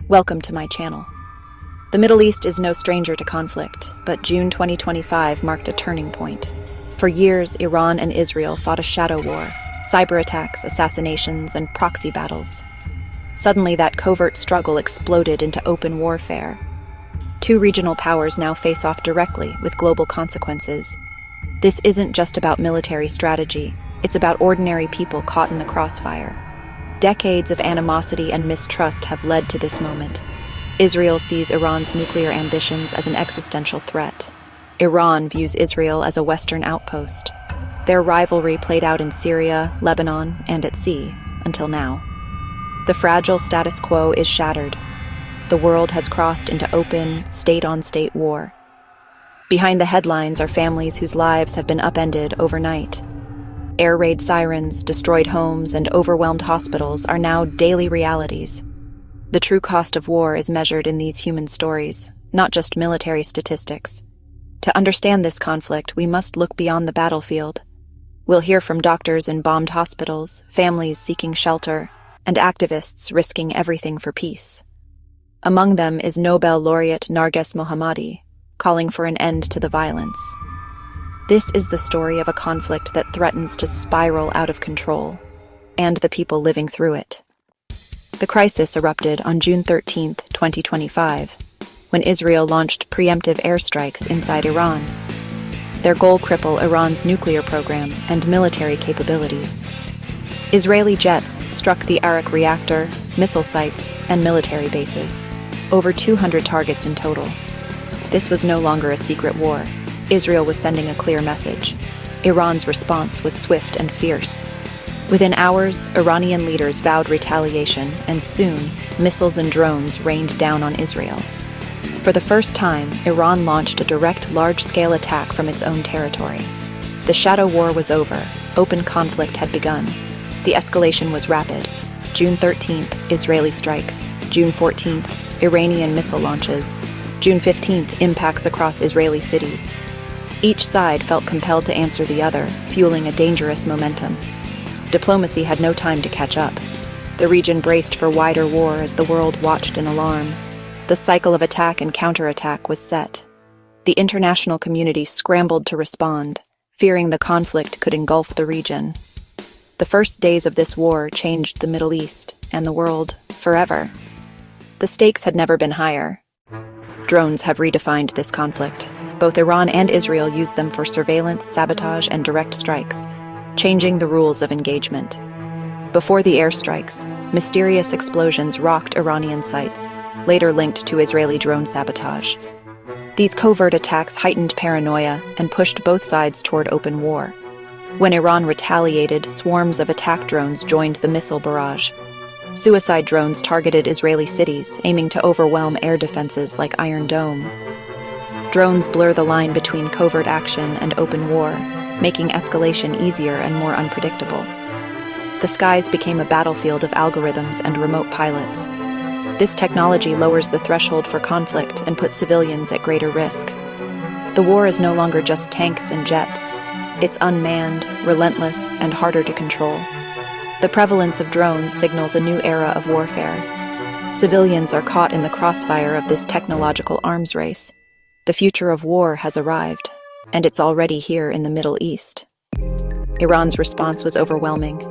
Welcome to my channel. The Middle East is no stranger to conflict, but June 2025 marked a turning point. For years, Iran and Israel fought a shadow war, cyber attacks, assassinations, and proxy battles. Suddenly, that covert struggle exploded into open warfare. Two regional powers now face off directly, with global consequences. This isn't just about military strategy, it's about ordinary people caught in the crossfire. Decades of animosity and mistrust have led to this moment. Israel sees Iran's nuclear ambitions as an existential threat. Iran views Israel as a Western outpost. Their rivalry played out in Syria, Lebanon, and at sea, until now. The fragile status quo is shattered. The world has crossed into open, state-on-state war. Behind the headlines are families whose lives have been upended overnight. Air raid sirens, destroyed homes, and overwhelmed hospitals are now daily realities. The true cost of war is measured in these human stories, not just military statistics. To understand this conflict, we must look beyond the battlefield. We'll hear from doctors in bombed hospitals, families seeking shelter, and activists risking everything for peace. Among them is Nobel laureate Narges Mohammadi, calling for an end to the violence. This is the story of a conflict that threatens to spiral out of control, and the people living through it. The crisis erupted on June 13, 2025, when Israel launched preemptive airstrikes inside Iran. Their goal crippled Iran's nuclear program and military capabilities. Israeli jets struck the Arak reactor, missile sites, and military bases. Over 200 targets in total. This was no longer a secret war. Israel was sending a clear message. Iran's response was swift and fierce. Within hours, Iranian leaders vowed retaliation, and soon, missiles and drones rained down on Israel. For the first time, Iran launched a direct large-scale attack from its own territory. The shadow war was over. Open conflict had begun. The escalation was rapid. June 13th, Israeli strikes. June 14th, Iranian missile launches. June 15th, impacts across Israeli cities. Each side felt compelled to answer the other, fueling a dangerous momentum. Diplomacy had no time to catch up. The region braced for wider war as the world watched in alarm. The cycle of attack and counterattack was set. The international community scrambled to respond, fearing the conflict could engulf the region. The first days of this war changed the Middle East and the world forever. The stakes had never been higher. Drones have redefined this conflict. Both Iran and Israel use them for surveillance, sabotage, and direct strikes, changing the rules of engagement. Before the airstrikes, mysterious explosions rocked Iranian sites, later linked to Israeli drone sabotage. These covert attacks heightened paranoia and pushed both sides toward open war. When Iran retaliated, swarms of attack drones joined the missile barrage. Suicide drones targeted Israeli cities, aiming to overwhelm air defenses like Iron Dome. Drones blur the line between covert action and open war, making escalation easier and more unpredictable. The skies became a battlefield of algorithms and remote pilots. This technology lowers the threshold for conflict and puts civilians at greater risk. The war is no longer just tanks and jets. It's unmanned, relentless, and harder to control. The prevalence of drones signals a new era of warfare. Civilians are caught in the crossfire of this technological arms race. The future of war has arrived, and it's already here in the Middle East. Iran's response was overwhelming.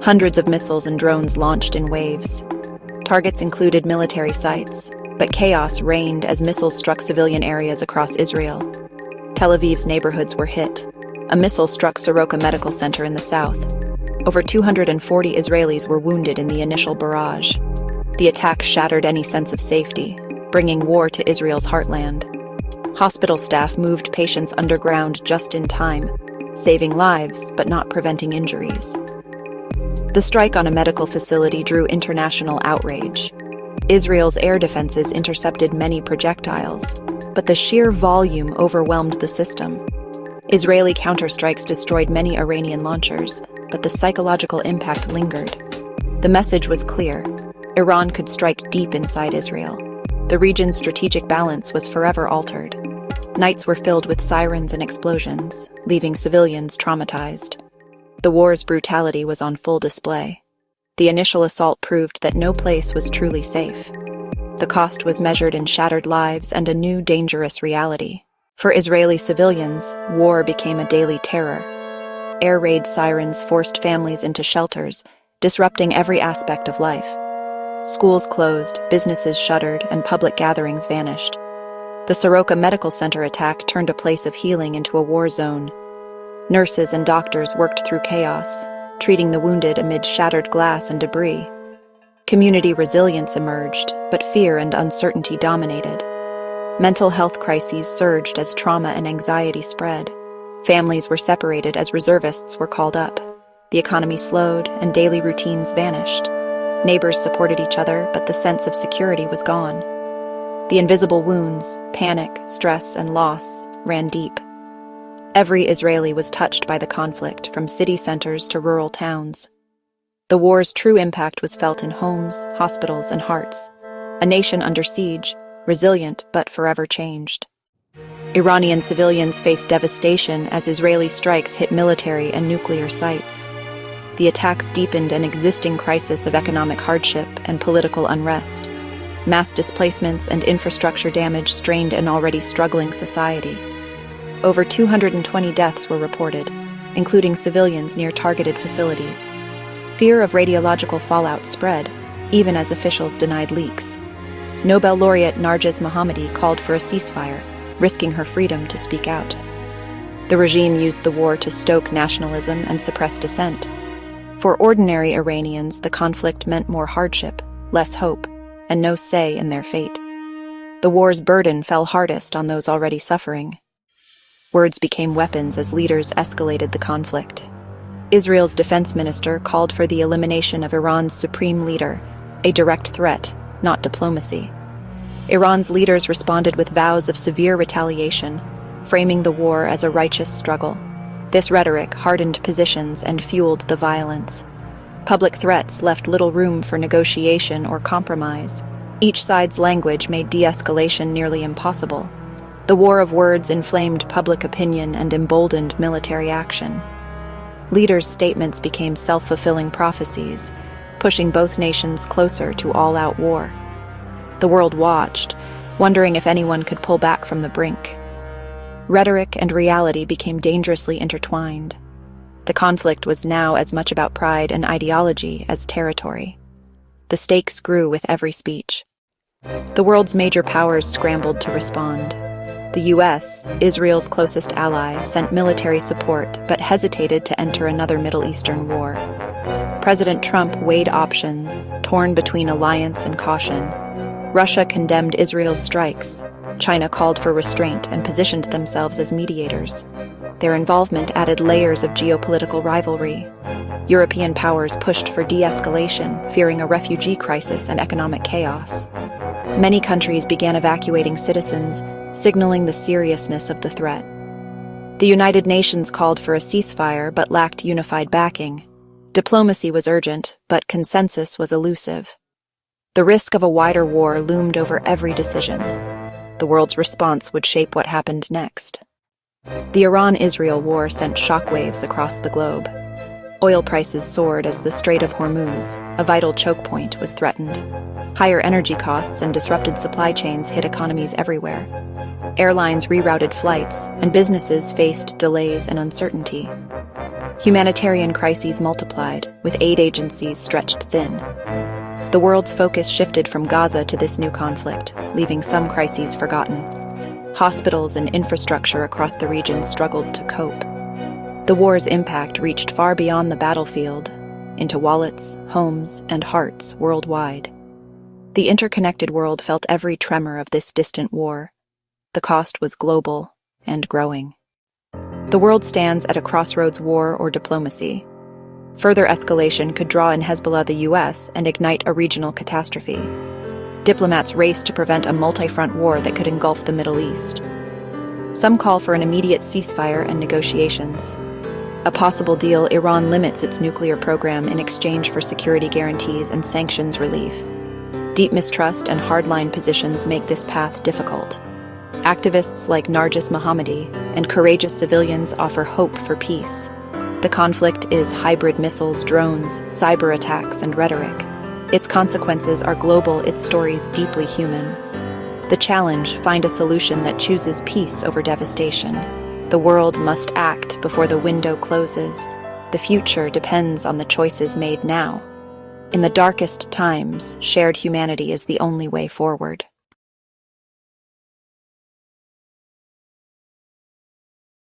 Hundreds of missiles and drones launched in waves. Targets included military sites, but chaos reigned as missiles struck civilian areas across Israel. Tel Aviv's neighborhoods were hit. A missile struck Soroka Medical Center in the south. Over 240 Israelis were wounded in the initial barrage. The attack shattered any sense of safety, bringing war to Israel's heartland. Hospital staff moved patients underground just in time, saving lives but not preventing injuries. The strike on a medical facility drew international outrage. Israel's air defenses intercepted many projectiles, but the sheer volume overwhelmed the system. Israeli counterstrikes destroyed many Iranian launchers, but the psychological impact lingered. The message was clear: Iran could strike deep inside Israel. The region's strategic balance was forever altered. Nights were filled with sirens and explosions, leaving civilians traumatized. The war's brutality was on full display. The initial assault proved that no place was truly safe. The cost was measured in shattered lives and a new dangerous reality. For Israeli civilians, war became a daily terror. Air raid sirens forced families into shelters, disrupting every aspect of life. Schools closed, businesses shuttered, and public gatherings vanished. The Soroka Medical Center attack turned a place of healing into a war zone. Nurses and doctors worked through chaos, treating the wounded amid shattered glass and debris. Community resilience emerged, but fear and uncertainty dominated. Mental health crises surged as trauma and anxiety spread. Families were separated as reservists were called up. The economy slowed, and daily routines vanished. Neighbors supported each other, but the sense of security was gone. The invisible wounds, panic, stress, and loss ran deep. Every Israeli was touched by the conflict, from city centers to rural towns. The war's true impact was felt in homes, hospitals, and hearts. A nation under siege, resilient but forever changed. Iranian civilians faced devastation as Israeli strikes hit military and nuclear sites. The attacks deepened an existing crisis of economic hardship and political unrest. Mass displacements and infrastructure damage strained an already struggling society. Over 220 deaths were reported, including civilians near targeted facilities. Fear of radiological fallout spread, even as officials denied leaks. Nobel laureate Narges Mohammadi called for a ceasefire, risking her freedom to speak out. The regime used the war to stoke nationalism and suppress dissent. For ordinary Iranians, the conflict meant more hardship, less hope, and no say in their fate. The war's burden fell hardest on those already suffering. Words became weapons as leaders escalated the conflict. Israel's defense minister called for the elimination of Iran's supreme leader, a direct threat, not diplomacy. Iran's leaders responded with vows of severe retaliation, framing the war as a righteous struggle. This rhetoric hardened positions and fueled the violence. Public threats left little room for negotiation or compromise. Each side's language made de-escalation nearly impossible. The war of words inflamed public opinion and emboldened military action. Leaders' statements became self-fulfilling prophecies, pushing both nations closer to all-out war. The world watched, wondering if anyone could pull back from the brink. Rhetoric and reality became dangerously intertwined. The conflict was now as much about pride and ideology as territory. The stakes grew with every speech. The world's major powers scrambled to respond. The U.S., Israel's closest ally, sent military support but hesitated to enter another Middle Eastern war. President Trump weighed options, torn between alliance and caution. Russia condemned Israel's strikes. China called for restraint and positioned themselves as mediators. Their involvement added layers of geopolitical rivalry. European powers pushed for de-escalation, fearing a refugee crisis and economic chaos. Many countries began evacuating citizens, signaling the seriousness of the threat. The United Nations called for a ceasefire but lacked unified backing. Diplomacy was urgent, but consensus was elusive. The risk of a wider war loomed over every decision. The world's response would shape what happened next. The Iran-Israel war sent shockwaves across the globe. Oil prices soared as the Strait of Hormuz, a vital choke point, was threatened. Higher energy costs and disrupted supply chains hit economies everywhere. Airlines rerouted flights, and businesses faced delays and uncertainty. Humanitarian crises multiplied, with aid agencies stretched thin. The world's focus shifted from Gaza to this new conflict, leaving some crises forgotten. Hospitals and infrastructure across the region struggled to cope. The war's impact reached far beyond the battlefield, into wallets, homes, and hearts worldwide. The interconnected world felt every tremor of this distant war. The cost was global and growing. The world stands at a crossroads: war or diplomacy. Further escalation could draw in Hezbollah, the U.S., and ignite a regional catastrophe. Diplomats race to prevent a multi-front war that could engulf the Middle East. Some call for an immediate ceasefire and negotiations. A possible deal: Iran limits its nuclear program in exchange for security guarantees and sanctions relief. Deep mistrust and hardline positions make this path difficult. Activists like Narges Mohammadi and courageous civilians offer hope for peace. The conflict is hybrid missiles, drones, cyber attacks, and rhetoric. Its consequences are global, its stories deeply human. The challenge: find a solution that chooses peace over devastation. The world must act before the window closes. The future depends on the choices made now. In the darkest times, shared humanity is the only way forward.